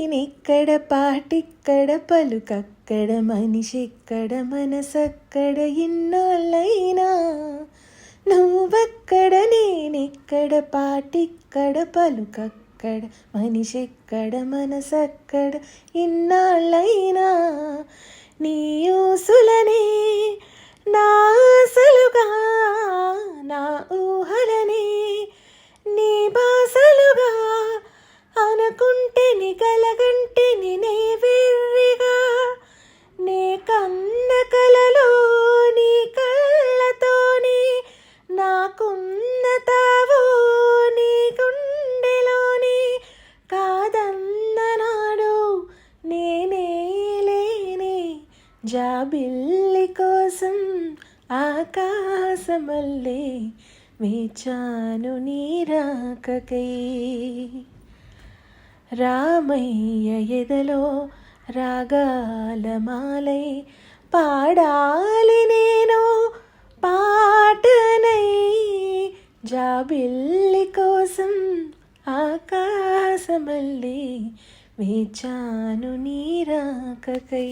నేనిక్కడ పాటిక్కడ పలుకక్కడ మనిషిక్కడ మనసక్కడ ఇన్నాళ్ళైనా నువ్వక్కడ నేనిక్కడ పాటిక్కడ పలుకక్కడ మనిషిక్కడ మనసక్కడ ఇన్నాళ్ళైనా నీ ఊసులనే నా ఆశలుగా నా ఊహలనే నీ బాసలుగా అనుకుంటేని కలగంటేని నే వెర్రిగా నే కన్న కలలో నీ కళ్ళతోని నాకున్న తావో నీ గుండెలోని కాదన్న నాడు నేనే లేనే జాబిల్లి కోసం ఆకాశమల్లే వేచాను నీ రాకకై రామయ్య ఎదలో రాగాలమాలై పాడాలి నేను పాటనై జాబిల్లి కోసం ఆకాశమల్లే వేచాను నీ రాకకై.